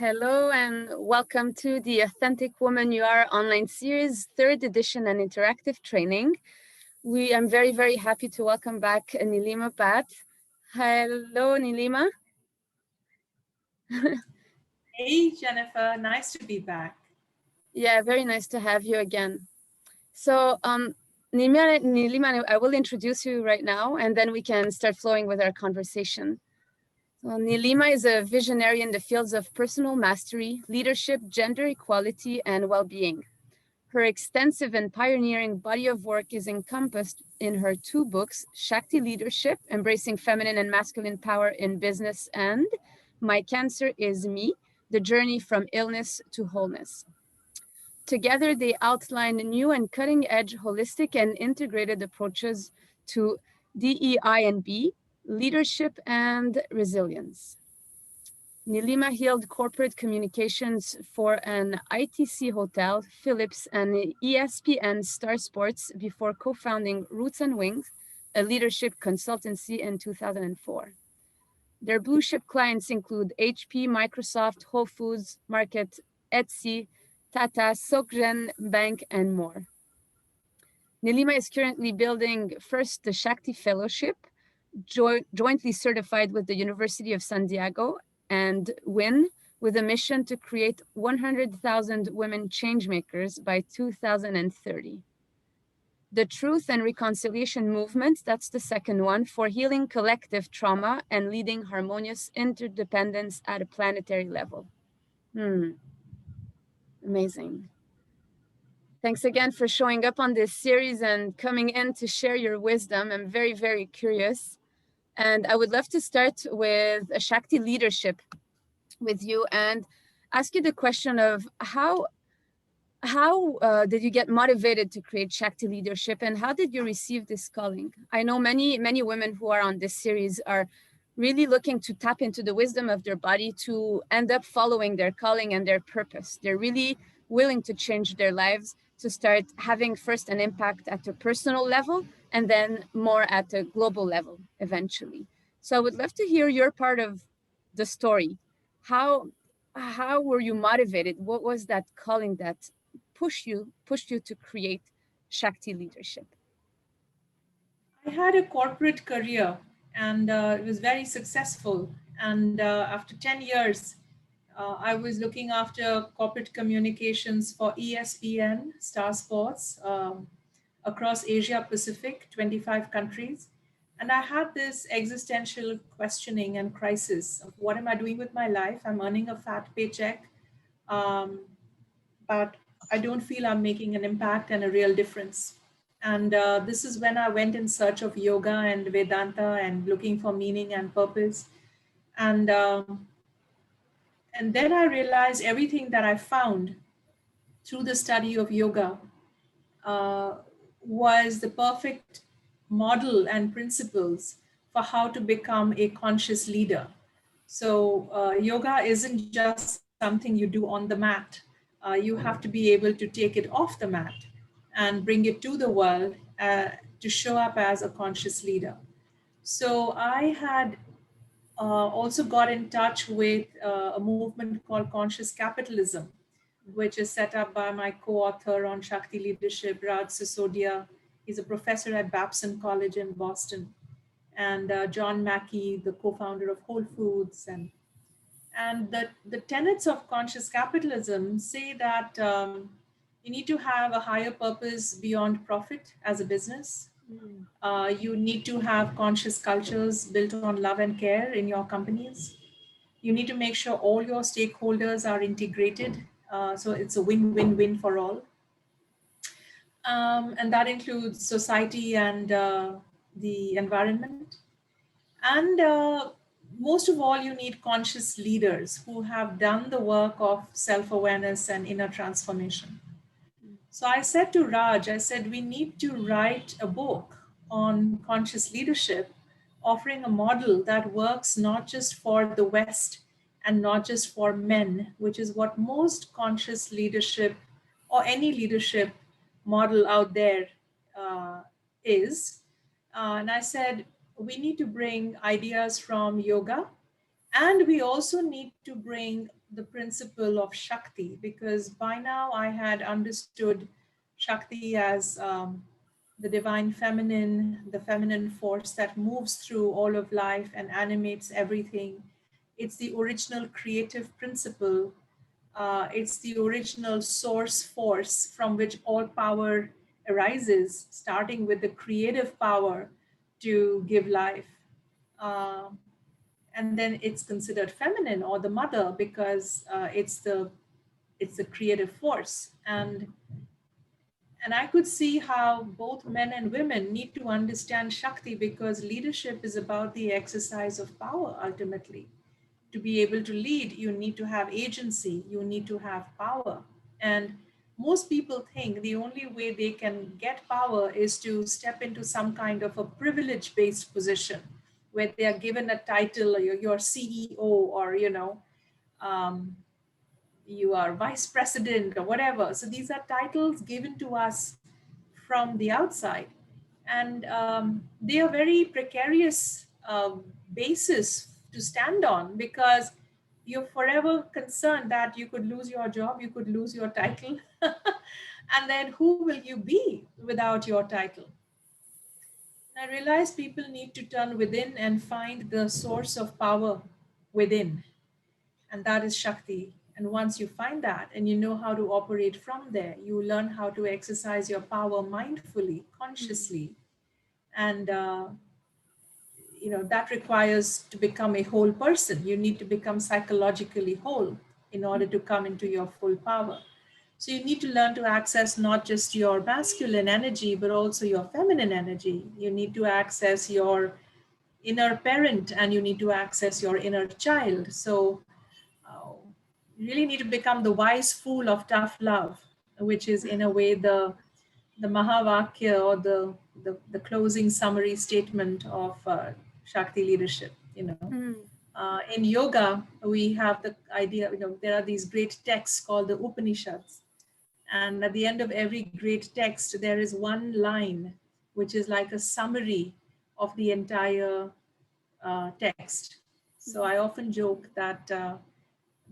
Hello and welcome to the Authentic Woman You Are online series, third edition and interactive training. I'm very, very happy to welcome back Nilima Bhat. Hello, Nilima. Hey, Jennifer, nice to be back. Yeah, very nice to have you again. So, Nilima, I will introduce you right now and then we can start flowing with our conversation. Well, Nilima is a visionary in the fields of personal mastery, leadership, gender equality, and well-being. Her extensive and pioneering body of work is encompassed in her two books, Shakti Leadership, Embracing Feminine and Masculine Power in Business, and My Cancer is Me, The Journey from Illness to Wholeness. Together, they outline new and cutting-edge holistic and integrated approaches to DEI&B, leadership, and resilience. Nilima held corporate communications for an ITC hotel, Philips, and ESPN Star Sports before co-founding Roots and Wings, a leadership consultancy in 2004. Their blue chip clients include HP, Microsoft, Whole Foods Market, Etsy, Tata, Sokjen Bank, and more. Nilima is currently building first the Shakti Fellowship, jointly certified with the University of San Diego, and WIN, with a mission to create 100,000 women changemakers by 2030. The Truth and Reconciliation Movement, that's the second one, for healing collective trauma and leading harmonious interdependence at a planetary level. Amazing. Thanks again for showing up on this series and coming in to share your wisdom. I'm very, very curious. And I would love to start with a Shakti leadership with you and ask you the question of how did you get motivated to create Shakti leadership, and how did you receive this calling? I know many women who are on this series are really looking to tap into the wisdom of their body to end up following their calling and their purpose. They're really willing to change their lives, to start having first an impact at a personal level and then more at a global level eventually. So I would love to hear your part of the story. How were you motivated? What was that calling that pushed you to create Shakti leadership? I had a corporate career and it was very successful. And after 10 years, I was looking after corporate communications for ESPN, Star Sports, across Asia Pacific, 25 countries. And I had this existential questioning and crisis of what am I doing with my life? I'm earning a fat paycheck, but I don't feel I'm making an impact and a real difference. And this is when I went in search of yoga and Vedanta and looking for meaning and purpose. And and then I realized everything that I found through the study of yoga uh, was the perfect model and principles for how to become a conscious leader. So yoga isn't just something you do on the mat. You have to be able to take it off the mat and bring it to the world to show up as a conscious leader. So I had also got in touch with a movement called Conscious Capitalism, which is set up by my co-author on Shakti Leadership, Raj Sisodia. He's a professor at Babson College in Boston. And John Mackey, the co-founder of Whole Foods. And the tenets of conscious capitalism say that you need to have a higher purpose beyond profit as a business. You need to have conscious cultures built on love and care in your companies. You need to make sure all your stakeholders are integrated. So it's a win-win-win for all. And that includes society and the environment. And most of all, you need conscious leaders who have done the work of self-awareness and inner transformation. So I said to Raj, I said, we need to write a book on conscious leadership, offering a model that works not just for the West and not just for men, which is what most conscious leadership or any leadership model out there is. And I said, we need to bring ideas from yoga And we also need to bring the principle of Shakti, because by now I had understood Shakti as the divine feminine, the feminine force that moves through all of life and animates everything. It's the original creative principle. It's the original source force from which all power arises, starting with the creative power to give life. Um and then it's considered feminine or the mother because it's the creative force. And I could see how both men and women need to understand Shakti, because leadership is about the exercise of power ultimately. To be able to lead, you need to have agency, you need to have power. And most people think the only way they can get power is to step into some kind of a privilege based position where they are given a title, or you're CEO, or um, you are vice president or whatever. So these are titles given to us from the outside, and they are very precarious basis to stand on, because you're forever concerned that you could lose your job, you could lose your title, and then who will you be without your title? And I realize people need to turn within and find the source of power within, and that is Shakti. And once you find that and you know how to operate from there, you learn how to exercise your power mindfully, Mhm. consciously, and that requires to become a whole person. You need to become psychologically whole in order to come into your full power. So you need to learn to access not just your masculine energy, but also your feminine energy. You need to access your inner parent, and you need to access your inner child. So uh, you really need to become the wise fool of tough love, which is in a way the Mahavakya, or the closing summary statement of Shakti leadership. Mhm. In yoga, we have the idea, there are these great texts called the Upanishads. And at the end of every great text, there is one line which is like a summary of the entire text. So I often joke that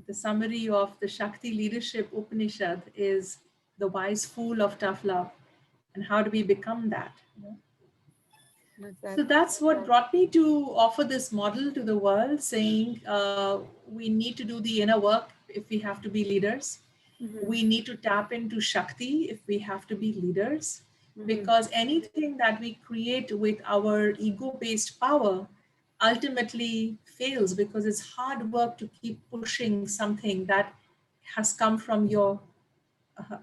the summary of the Shakti leadership Upanishad is the wise fool of tough love. And how do we become that? Like So that. that's what brought me to offer this model to the world, saying we need to do the inner work if we have to be leaders. Mhm. We need to tap into Shakti if we have to be leaders. Mhm. Because anything that we create with our ego based power ultimately fails, because it's hard work to keep pushing something that has come from your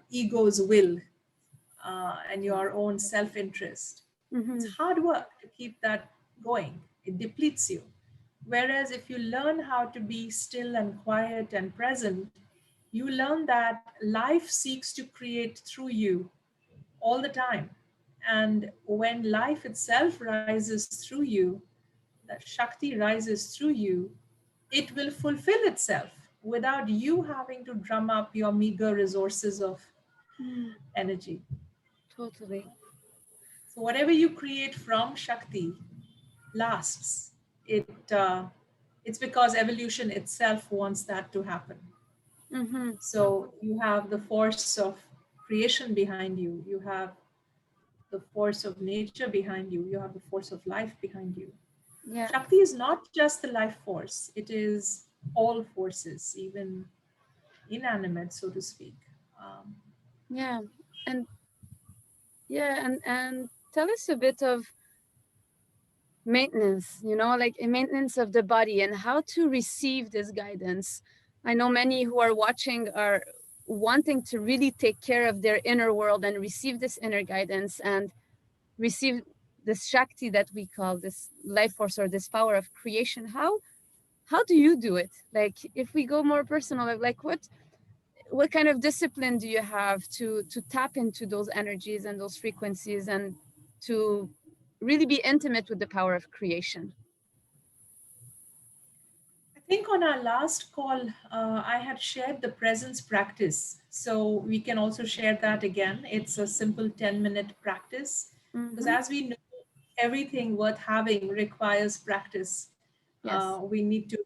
ego's will and your own self interest. It's Mhm. hard work to keep that going, it depletes you. Whereas if you learn how to be still and quiet and present, you learn that life seeks to create through you all the time. And when life itself rises through you, that Shakti rises through you, it will fulfill itself without you having to drum up your meager resources of Mhm. energy. Totally. So whatever you create from Shakti lasts. It's because evolution itself wants that to happen. Mhm. So you have the force of creation behind you. You have the force of nature behind you. You have the force of life behind you. Yeah. Shakti is not just the life force. It is all forces, even inanimate, so to speak. Um, Yeah. And yeah, and tell us a bit of maintenance, like a maintenance of the body and how to receive this guidance. I know many who are watching are wanting to really take care of their inner world and receive this inner guidance and receive this Shakti that we call this life force or this power of creation. How do you do it? Like if we go more personal, like what kind of discipline do you have to tap into those energies and those frequencies and to really be intimate with the power of creation? I think on our last call, I had shared the presence practice. So we can also share that again. It's a simple 10-minute practice. Because Mm-hmm. as we know, everything worth having requires practice. Yes. We need to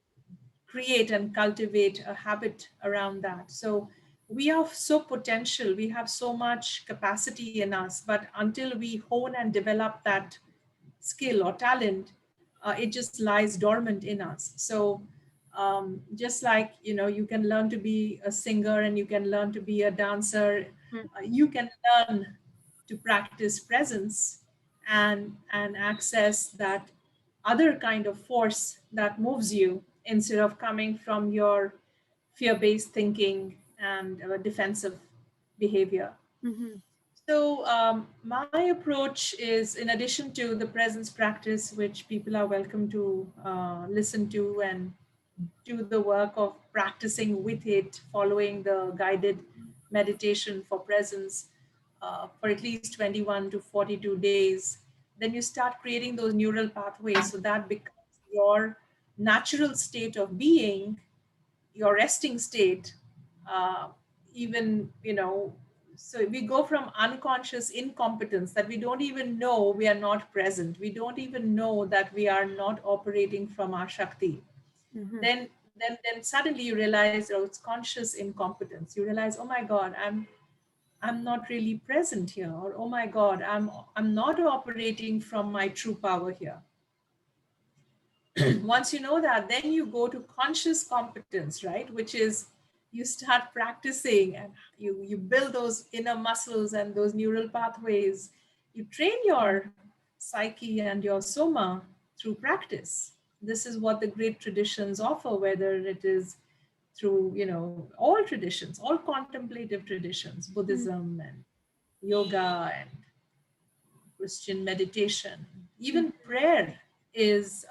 create and cultivate a habit around that. So we are so potential, we have so much capacity in us, but until we hone and develop that skill or talent, it just lies dormant in us. So just like, you know, you can learn to be a singer and you can learn to be a dancer, Mm. you can learn to practice presence and access that other kind of force that moves you instead of coming from your fear-based thinking and defensive behavior. Mhm. So my approach is, in addition to the presence practice, which people are welcome to listen to and do the work of practicing with it, following the guided meditation for presence for at least 21 to 42 days, then you start creating those neural pathways so that becomes your natural state of being, your resting state. uh, Even, you know, so we go from unconscious incompetence, that we don't even know we are not present, we don't even know that we are not operating from our Shakti. Mhm. Then suddenly you realize, oh, it's conscious incompetence. You realize, oh my God, I'm not really present here, or oh my God, I'm not operating from my true power here. Once you know that, then you go to conscious competence, right? Which is, you start practicing and you build those inner muscles and those neural pathways. You train your psyche and your soma through practice. This is what the great traditions offer, whether it is through, you know, all traditions, all contemplative traditions, Mm. Buddhism and yoga and Christian meditation. Even Mhm. prayer is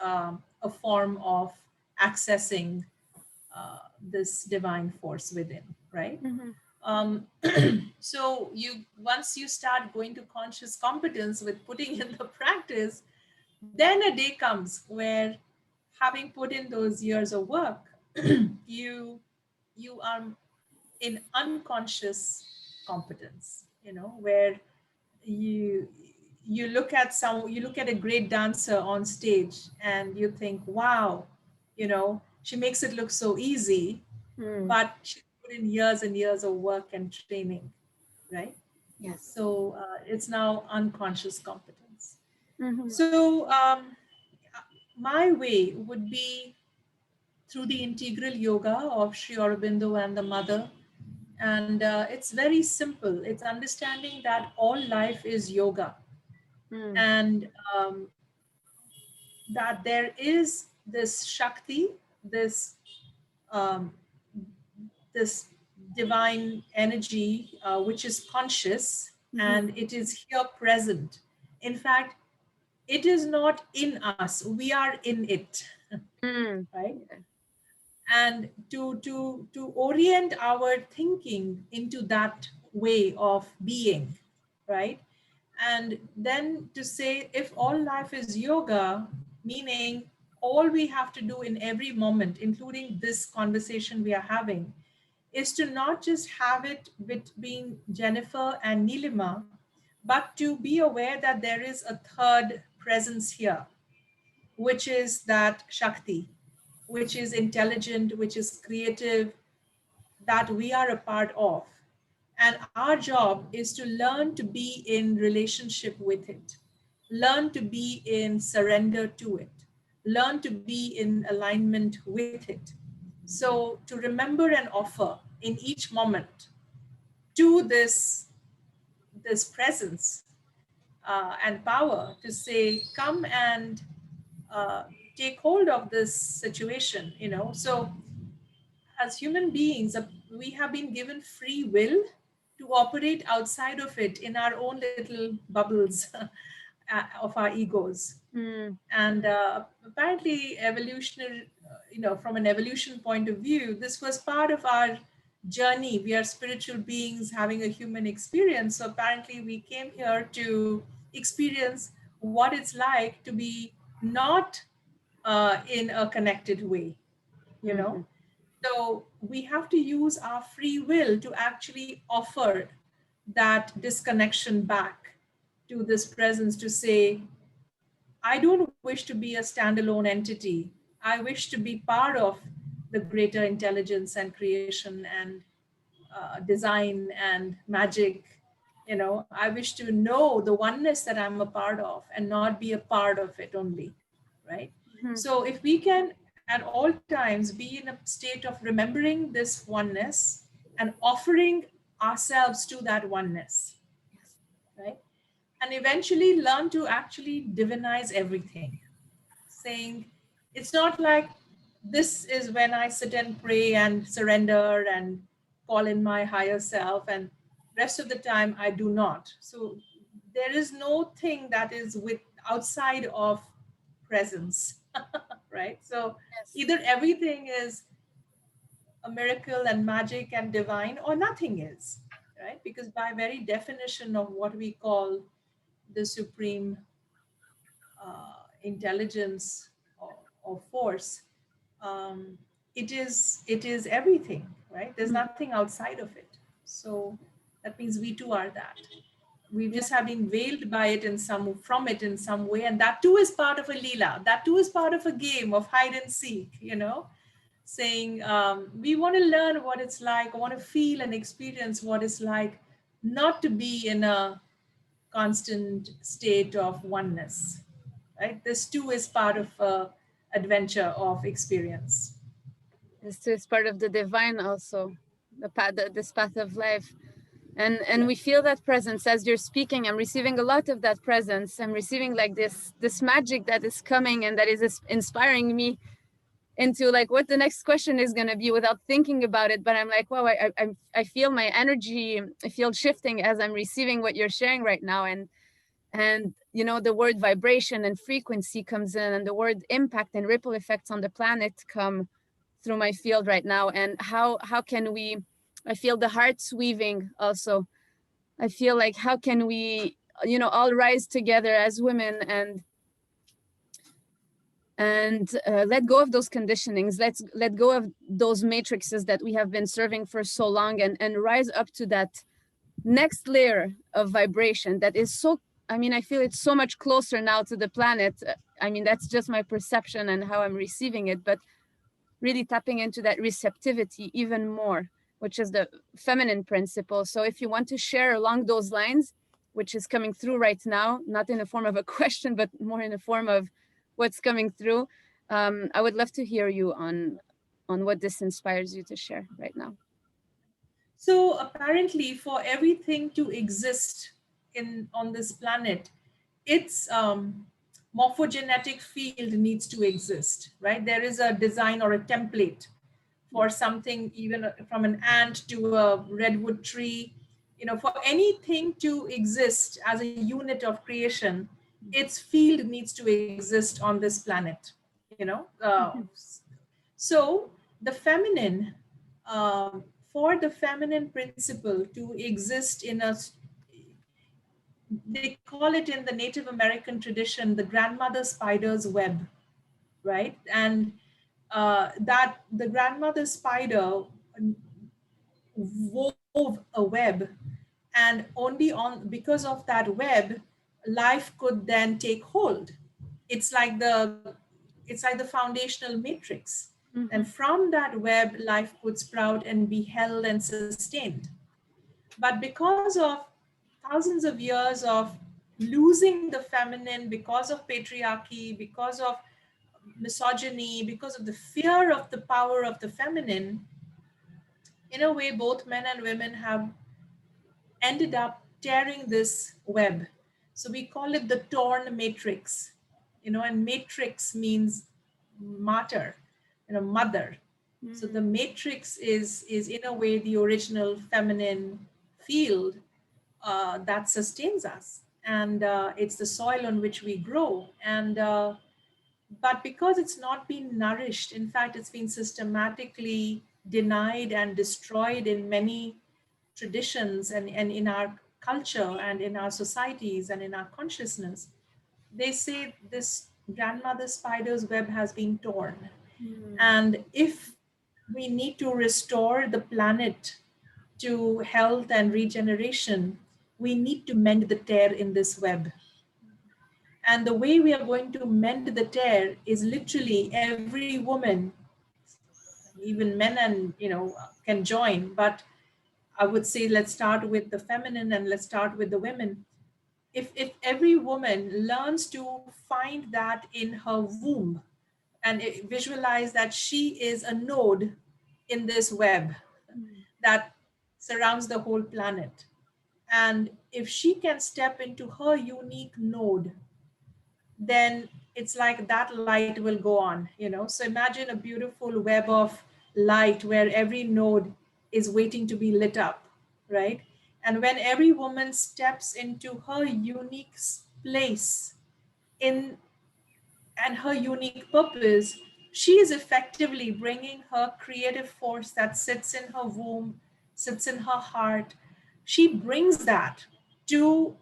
a form of accessing this divine force within, right? Mhm. Um, so you, once you start going to conscious competence with putting in the practice, then a day comes where, having put in those years of work, you you are in unconscious competence, you know, where you you look at a great dancer on stage and you think, wow, you know, she makes it look so easy, Mm. but she put in years and years of work and training, right? Yes. So it's now unconscious competence. Mhm. So my way would be through the integral yoga of Sri Aurobindo and the mother. And it's very simple. It's understanding that all life is yoga, Mm. and that there is this Shakti, this um, this divine energy which is conscious, Mhm. and it is here present. In fact, it is not in us; we are in it, Mm. right? Yeah. And to orient our thinking into that way of being, right? And then to say, if all life is yoga, meaning all we have to do in every moment, including this conversation we are having, is to not just have it between Jennifer and Nilima, but to be aware that there is a third presence here, which is that Shakti, which is intelligent, which is creative, that we are a part of. And our job is to learn to be in relationship with it, learn to be in surrender to it, learn to be in alignment with it. So to remember and offer in each moment to this presence and power, to say, come and uh, take hold of this situation, you know. So as human beings, we have been given free will to operate outside of it in our own little bubbles of our egos. Mm. And apparently, evolutionary, you know, from an evolution point of view, this was part of our journey. We are spiritual beings having a human experience. So apparently, we came here to experience what it's like to be not in a connected way, you know. Mhm. So we have to use our free will to actually offer that disconnection back to this presence, to say, I don't wish to be a standalone entity. I wish to be part of the greater intelligence and creation and design and magic. I wish to know the oneness that I'm a part of and not be a part of it only, right? Mhm. So if we can at all times be in a state of remembering this oneness and offering ourselves to that oneness, Yes. right? And eventually learn to actually divinize everything, saying it's not like this is when I sit and pray and surrender and call in my higher self, and rest of the time I do not. So there is no thing that is with outside of presence, right? So Yes. either everything is a miracle and magic and divine, or nothing is, right? Because by very definition of what we call the supreme intelligence or force, it is everything, right? There's Mm. nothing outside of it. So that means we too are that. We Yeah. just have been veiled by it in some from it in some way, and that too is part of a leela. That too is part of a game of hide and seek. Saying we want to learn what it's like, want to feel and experience what it's like, not to be in a constant state of oneness, right? This too is part of adventure of experience. This too is part of the divine also, the path, this path of life. And Yeah. we feel that presence as you're speaking. I'm receiving a lot of that presence. I'm receiving like this magic that is coming and that is inspiring me into like what the next question is going to be without thinking about it. But I'm like, wow, I feel my energy, I feel shifting as I'm receiving what you're sharing right now. And the word vibration and frequency comes in, and the word impact and ripple effects on the planet come through my field right now. And how can we, I feel the hearts weaving also. I feel like how can we all rise together as women and let go of those conditionings. Let's let go of those matrices that we have been serving for so long, and rise up to that next layer of vibration that is so, I mean, I feel it's so much closer now to the planet. I mean, that's just my perception and how I'm receiving it, but really tapping into that receptivity even more, which is the feminine principle. So if you want to share along those lines, which is coming through right now, not in the form of a question, but more in the form of what's coming through, I would love to hear you on what this inspires you to share right now. So apparently, for everything to exist in on this planet, its morphogenetic field needs to exist, right? There is a design or a template for something, even from an ant to a redwood tree. For anything to exist as a unit of creation, its field needs to exist on this planet. So the feminine, for the feminine principle to exist in a, they call it in the Native American tradition, the grandmother spider's web, right? And that the grandmother spider wove a web, and only on because of that web, life could then take hold. It's like the foundational matrix, and Mm-hmm. from that web life could sprout and be held and sustained. But because of thousands of years of losing the feminine, because of patriarchy, because of misogyny, because of the fear of the power of the feminine, in a way both men and women have ended up tearing this web. So we call it the torn matrix, and matrix means mater, mother. So the matrix is in a way the original feminine field that sustains us, and it's the soil on which we grow. And but because it's not been nourished, in fact, it's been systematically denied and destroyed in many traditions and in our culture and in our societies and in our consciousness, they say this grandmother spider's web has been torn. And if we need to restore the planet to health and regeneration, we need to mend the tear in this web. And the way we are going to mend the tear is literally every woman even men and can join, but I would say let's start with the feminine and let's start with the women. If every woman learns to find that in her womb and visualize that she is a node in this web Mm. that surrounds the whole planet, and if she can step into her unique node, then it's like that light will go on, so imagine a beautiful web of light where every node is waiting to be lit up, right? And when every woman steps into her unique place in and her unique purpose, she is effectively bringing her creative force that sits in her womb, sits in her heart. She brings that to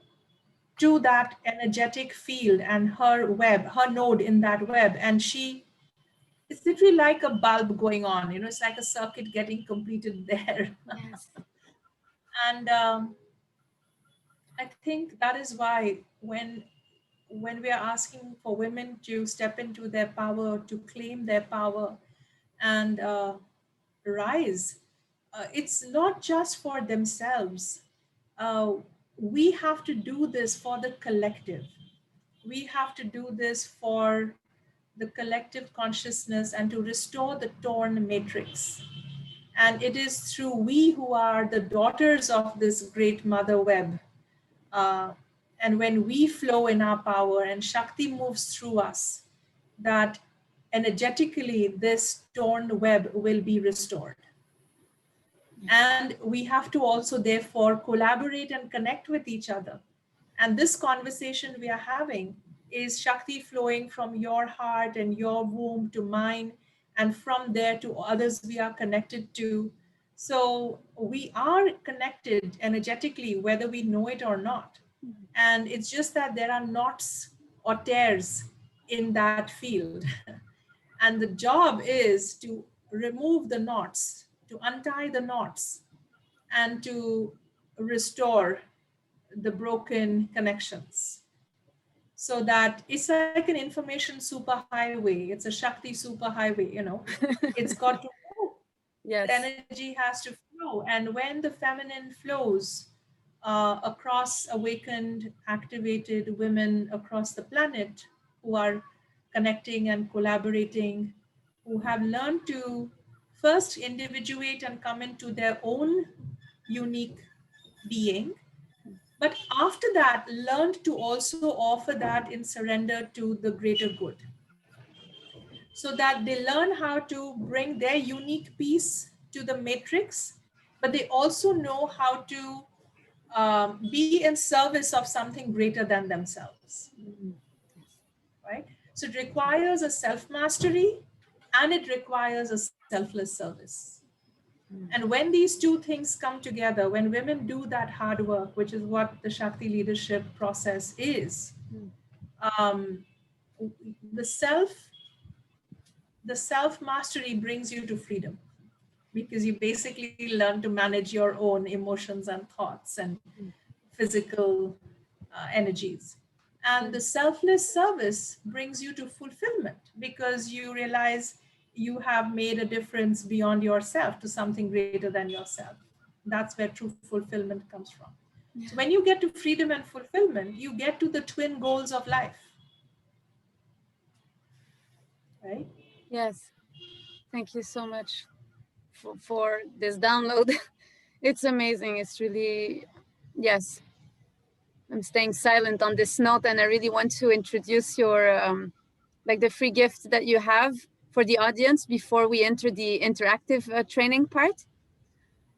that energetic field and her web, her node in that web, and it's literally like a bulb going on. It's like a circuit getting completed there. Yes. And I think that is why when we are asking for women to step into their power, to claim their power, and rise, it's not just for themselves. Uh, we have to do this for the collective. We have to do this for the collective consciousness and to restore the torn matrix. And it is through we who are the daughters of this great mother web. Uh, and when we flow in our power and Shakti moves through us, that energetically this torn web will be restored. And we have to also, therefore, collaborate and connect with each other. And this conversation we are having is Shakti flowing from your heart and your womb to mine, and from there to others we are connected to. So we are connected energetically, whether we know it or not. And it's just that there are knots or tears in that field. And the job is to remove the knots, to untie the knots, and to restore the broken connections, so that it's like an information superhighway. It's a Shakti superhighway. It's got to move. The Yes. energy has to flow. And when the feminine flows across awakened, activated women across the planet who are connecting and collaborating, who have learned to first individuate and come into their own unique being, but after that, learned to also offer that in surrender to the greater good, so that they learn how to bring their unique piece to the matrix, but they also know how to be in service of something greater than themselves, Mm. right? So it requires a self mastery and it requires a selfless service. And when these two things come together, when women do that hard work, which is what the Shakti leadership process is, Mm. um, the self the self mastery brings you to freedom, because you basically learn to manage your own emotions and thoughts and Mm. physical energies. And the Mm. selfless service brings you to fulfillment, because you realize you have made a difference beyond yourself to something greater than yourself. That's where true fulfillment comes from. So Yeah. when you get to freedom and fulfillment, you get to the twin goals of life, right? Yes. Thank you so much for this download. It's amazing. It's really, yes. I'm staying silent on this note, and I really want to introduce your like the free gift that you have for the audience before we enter the interactive training part.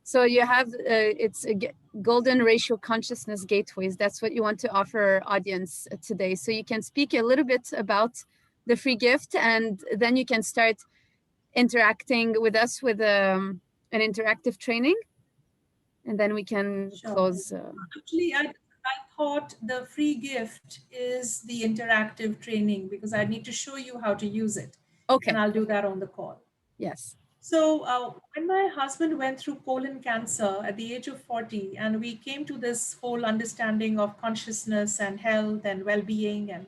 So you have it's golden ratio consciousness gateways. That's what you want to offer our audience today. So you can speak a little bit about the free gift, and then you can start interacting with us with an interactive training, and then we can Sure. close. Actually, I thought the free gift is the interactive training, because I need to show you how to use it. And Okay. I'll do that on the call. Yes. So, when my husband went through colon cancer at the age of 40, and we came to this whole understanding of consciousness and health and well being and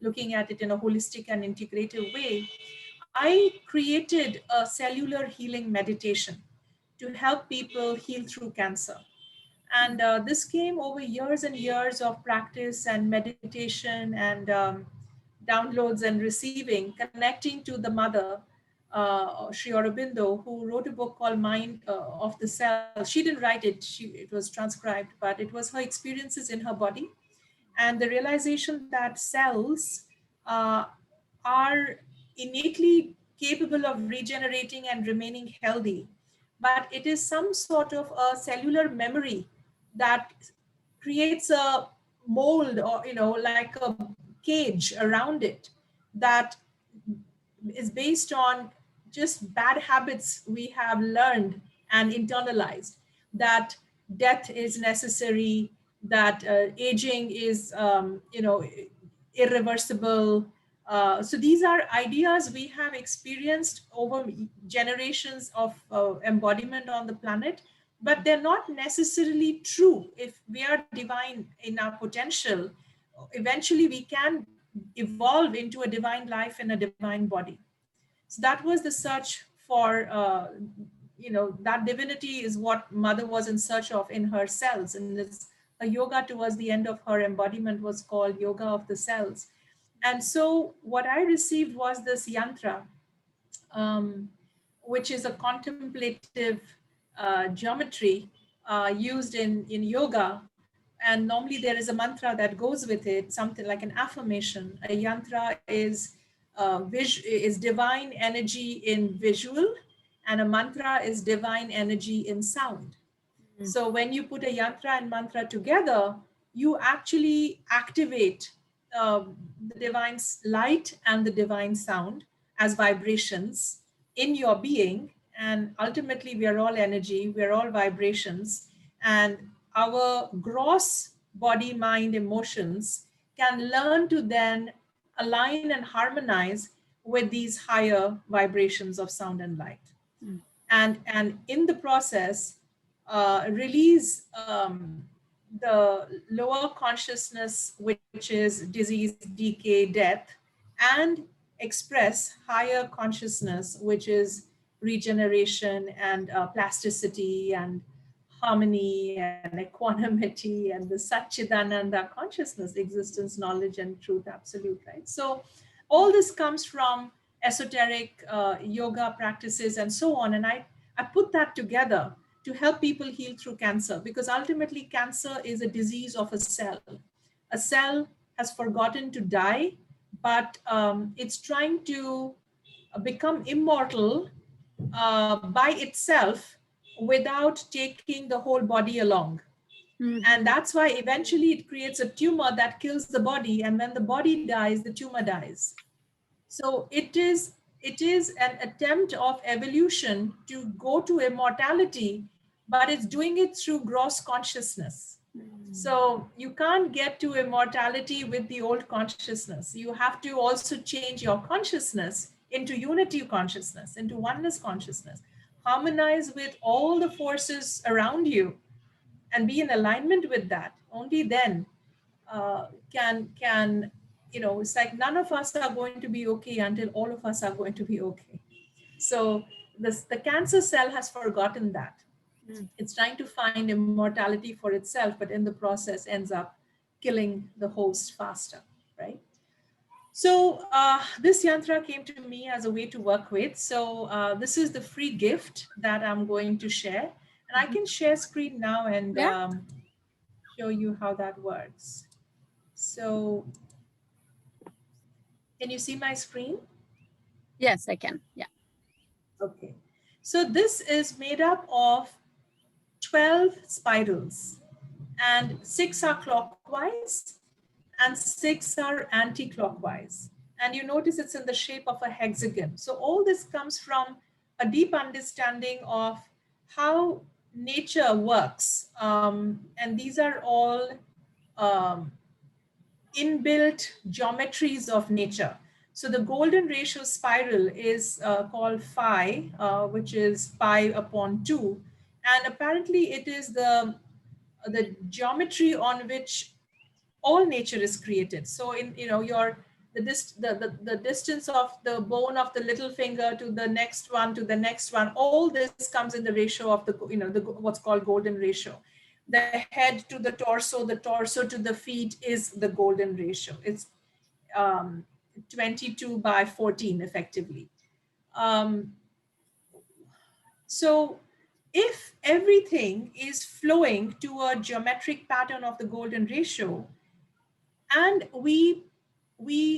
looking at it in a holistic and integrative way, I created a cellular healing meditation to help people heal through cancer. And this came over years and years of practice and meditation and downloads and receiving, connecting to the mother, Sri Aurobindo, who wrote a book called Mind of the Cell. She didn't write it, it was transcribed, but it was her experiences in her body and the realization that cells uh, are innately capable of regenerating and remaining healthy, but it is some sort of a cellular memory that creates a mold, or like a cage around it, that is based on just bad habits we have learned and internalized, that death is necessary, that aging is irreversible. So these are ideas we have experienced over generations of embodiment on the planet, but they're not necessarily true. If we are divine in our potential, eventually we can evolve into a divine life in a divine body. So that was the search for, that divinity is what mother was in search of in her cells. And it's a yoga towards the end of her embodiment was called yoga of the cells. And so what I received was this yantra, um, which is a contemplative geometry used in yoga. And normally there is a mantra that goes with it, something like an affirmation. A yantra is divine energy in visual, and a mantra is divine energy in sound. So when you put a yantra and mantra together, you actually activate the divine light and the divine sound as vibrations in your being. And ultimately, we are all energy, we are all vibrations. And our gross body, mind, emotions can learn to then align and harmonize with these higher vibrations of sound and light, and in the process release the lower consciousness, which is disease, decay, death, and express higher consciousness, which is regeneration and plasticity and harmony and equanimity and the Satchidananda consciousness, existence, knowledge, and truth absolute, right? So all this comes from esoteric yoga practices and so on. And I put that together to help people heal through cancer, because ultimately cancer is a disease of a cell. A cell has forgotten to die, but it's trying to become immortal by itself without taking the whole body along. And that's why eventually it creates a tumor that kills the body. And when the body dies, the tumor dies. So it is an attempt of evolution to go to immortality, but it's doing it through gross consciousness. So you can't get to immortality with the old consciousness. You have to also change your consciousness into unity consciousness, into oneness consciousness, harmonize with all the forces around you and be in alignment with that. Only then can it's like none of us are going to be okay until all of us are going to be okay. So the cancer cell has forgotten that. It's trying to find immortality for itself, but in the process ends up killing the host faster, right? So this yantra came to me as a way to work with. So this is the free gift that I'm going to share, and I can share screen now and Yeah. show you how that works. So can you see my screen? Yes, I can. Yeah. Okay. So this is made up of 12 spirals, and 6 are clockwise and 6 are anti-clockwise. And you notice it's in the shape of a hexagon. So all this comes from a deep understanding of how nature works. And these are all um, inbuilt geometries of nature. So the golden ratio spiral is called phi, which is pi upon 2. And apparently it is the geometry on which all nature is created. So in your the distance of the bone of the little finger to the next one, to the next one, all this comes in the ratio of the, what's called golden ratio. The head to the torso to the feet is the golden ratio. It's 22 by 14 effectively. Um, so if everything is flowing to a geometric pattern of the golden ratio, and we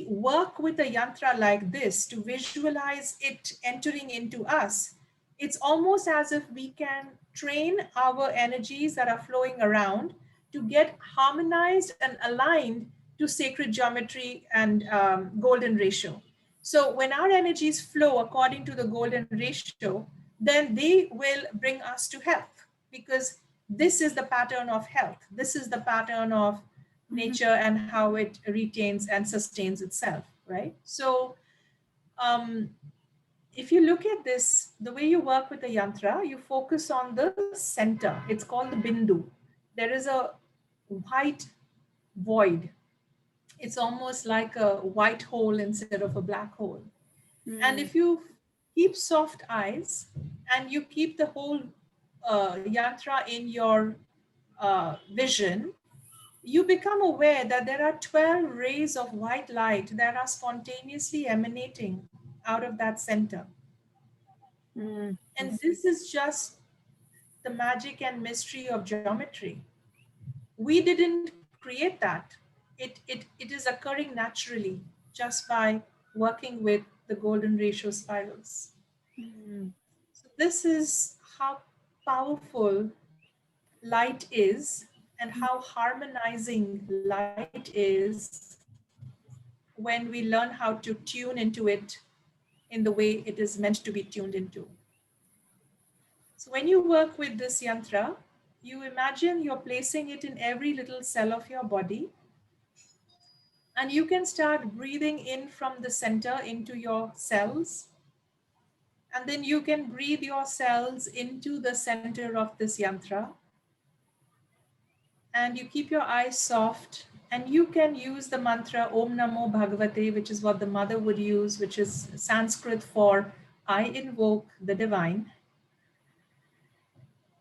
work with a yantra like this to visualize it entering into us, it's almost as if we can train our energies that are flowing around to get harmonized and aligned to sacred geometry and golden ratio. So when our energies flow according to the golden ratio, then they will bring us to health, because this is the pattern of health. This is the pattern of nature and how it retains and sustains itself, right? So if you look at this, the way you work with the yantra, you focus on the center. It's called the bindu. There is a white void. It's almost like a white hole instead of a black hole. And if you keep soft eyes and you keep the whole yantra in your vision, you become aware that there are 12 rays of white light that are spontaneously emanating out of that center. And this is just the magic and mystery of geometry. We didn't create that. It is occurring naturally just by working with the golden ratio spirals. So this is how powerful light is and how harmonizing light is when we learn how to tune into it in the way it is meant to be tuned into. So when you work with this yantra, you imagine you're placing it in every little cell of your body, and you can start breathing in from the center into your cells, and then you can breathe your cells into the center of this yantra, and you keep your eyes soft, and you can use the mantra Om Namo Bhagavate, which is what the mother would use, which is Sanskrit for I invoke the divine.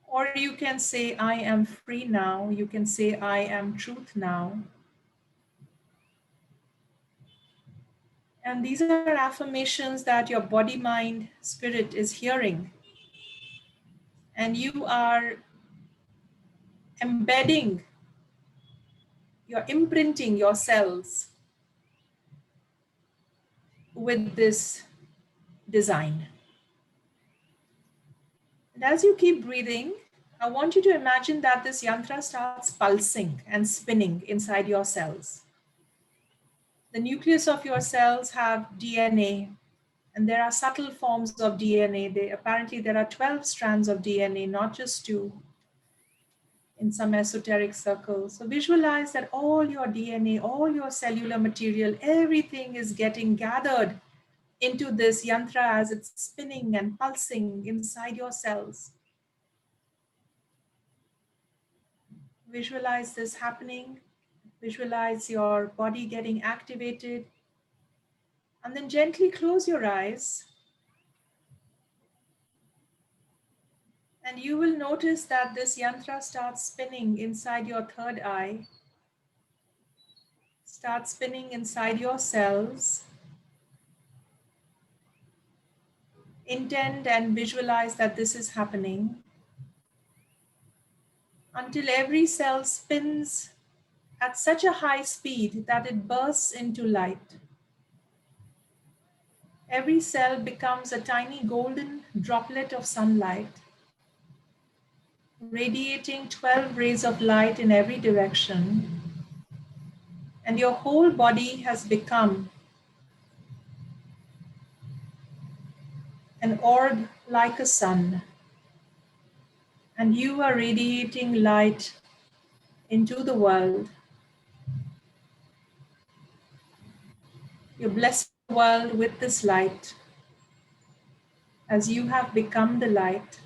Or you can say I am free now. You can say I am truth now. And these are affirmations that your body, mind, spirit is hearing. And you are embedding, you're imprinting your cells with this design. And as you keep breathing, I want you to imagine that this yantra starts pulsing and spinning inside your cells. The nucleus of your cells have DNA, and there are subtle forms of DNA. Apparently there are 12 strands of DNA, not just 2 in some esoteric circles. So visualize that all your DNA, all your cellular material, everything is getting gathered into this yantra as it's spinning and pulsing inside your cells. Visualize this happening. Visualize your body getting activated. And then gently close your eyes. And you will notice that this yantra starts spinning inside your third eye. Start spinning inside your cells. Intend and visualize that this is happening until every cell spins at such a high speed that it bursts into light. Every cell becomes a tiny golden droplet of sunlight, radiating 12 rays of light in every direction, and your whole body has become an orb like a sun, and you are radiating light into the world. You're blessing the world with this light as you have become the light.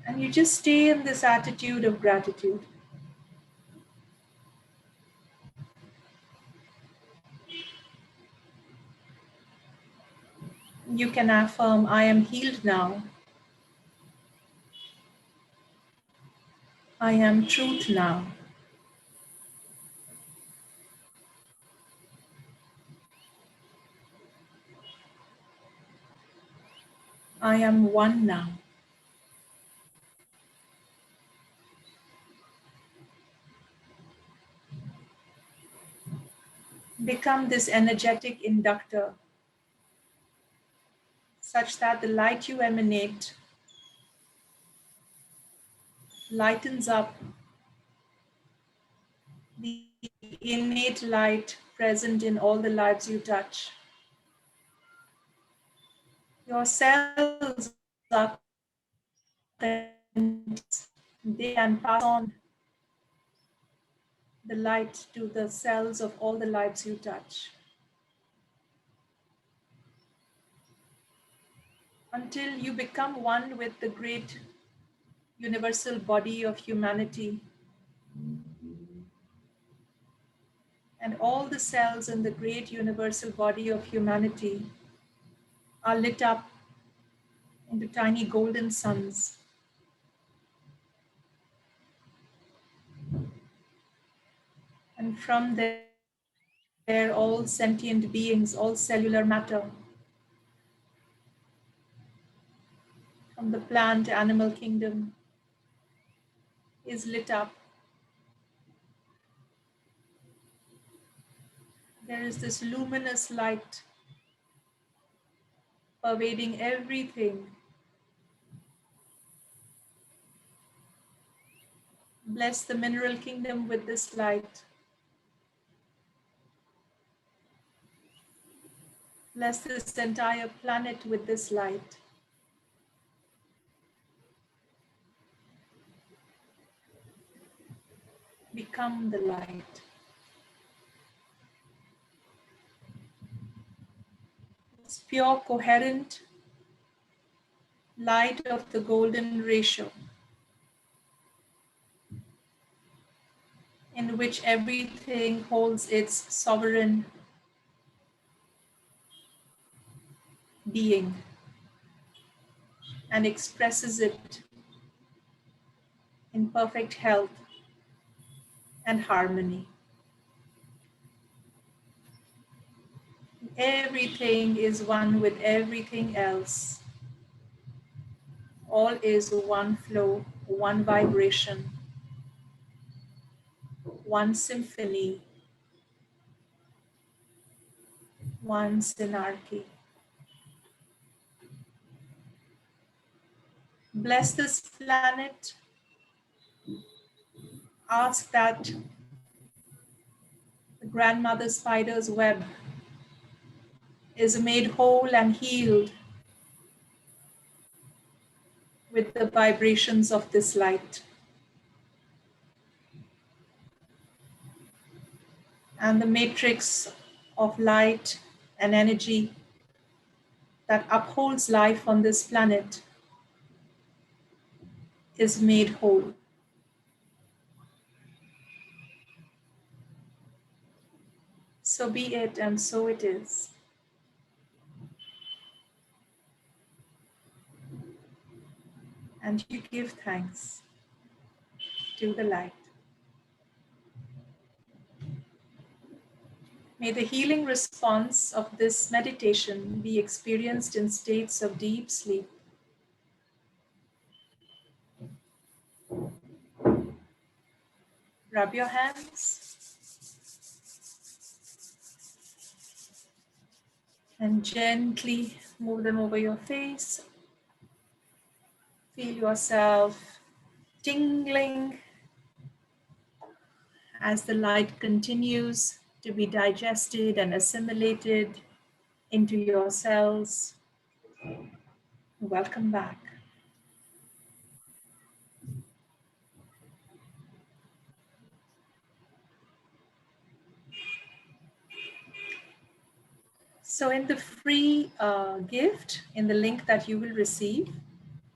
And you just stay in this attitude of gratitude. You can affirm, I am healed now. I am truth now. I am one now. Become this energetic inductor such that the light you emanate lightens up the innate light present in all the lives you touch. Your cells are continuous. They can pass on the light to the cells of all the lives you touch, until you become one with the great universal body of humanity. And all the cells in the great universal body of humanity are lit up into tiny golden suns. And from there, all sentient beings, all cellular matter, from the plant animal kingdom, is lit up. There is this luminous light pervading everything. Bless the mineral kingdom with this light. Bless this entire planet with this light. Become the light. It's pure, coherent light of the golden ratio, in which everything holds its sovereign being and expresses it in perfect health and harmony. Everything is one with everything else. All is one flow, one vibration, one symphony, one synarchy. Bless this planet. Ask that the grandmother spider's web is made whole and healed with the vibrations of this light. And the matrix of light and energy that upholds life on this planet is made whole. So be it, and so it is. And you give thanks to the light. May the healing response of this meditation be experienced in states of deep sleep. Rub your hands and gently move them over your face. Feel yourself tingling as the light continues to be digested and assimilated into your cells. Welcome back. So in the free gift, in the link that you will receive,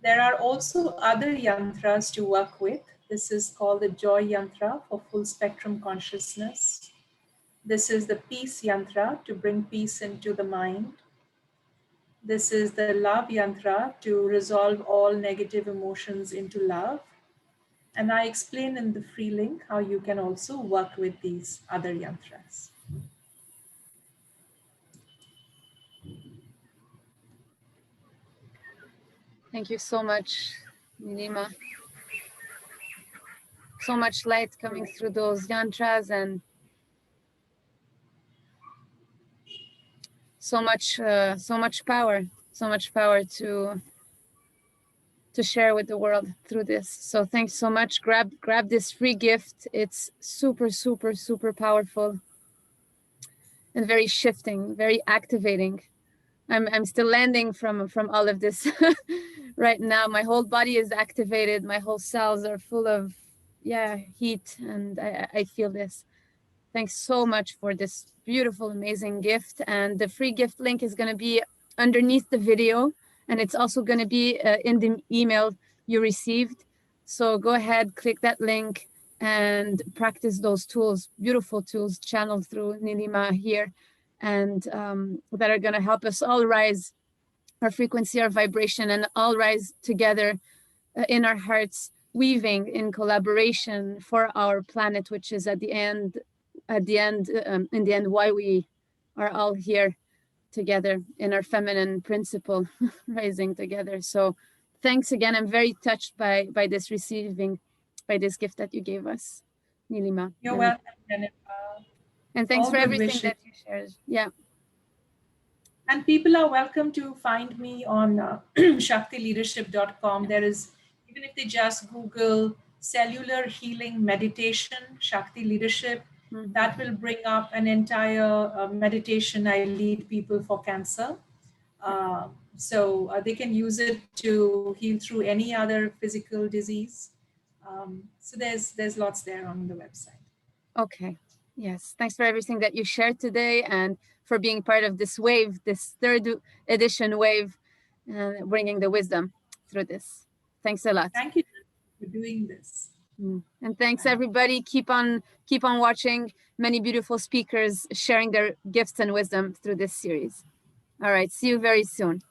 there are also other yantras to work with. This is called the Joy Yantra for full spectrum consciousness. This is the Peace Yantra to bring peace into the mind. This is the love yantra to resolve all negative emotions into love. And I explain in the free link how you can also work with these other yantras. Thank you so much, Nilima. So much light coming through those yantras, and so much power to share with the world through this. So thanks so much. Grab this free gift. It's super powerful and very shifting, very activating. I'm still landing from all of this right now. My whole body is activated. My whole cells are full of heat, and I feel this. Thanks so much for this beautiful, amazing gift. And the free gift link is going to be underneath the video, and it's also going to be in the email you received. So go ahead, click that link and practice those tools, beautiful tools channeled through Nilima here, and that are going to help us all rise our frequency, our vibration, and all rise together in our hearts, weaving in collaboration for our planet, which is in the end, why we are all here together in our feminine principle, rising together. So thanks again. I'm very touched by this gift that you gave us, Nilima. You're welcome, Jennifer. And thanks All for good everything wishes. that you shared. Yeah. And people are welcome to find me on shaktileadership.com. There is, even if they just Google cellular healing meditation, Shakti leadership, that will bring up an entire meditation I lead people for cancer. So they can use it to heal through any other physical disease. So there's lots there on the website. Okay. Yes. Thanks for everything that you shared today, and for being part of this wave, this third edition wave, and bringing the wisdom through this. Thanks a lot. Thank you for doing this. And thanks everybody. Keep on watching. Many beautiful speakers sharing their gifts and wisdom through this series. All right. See you very soon.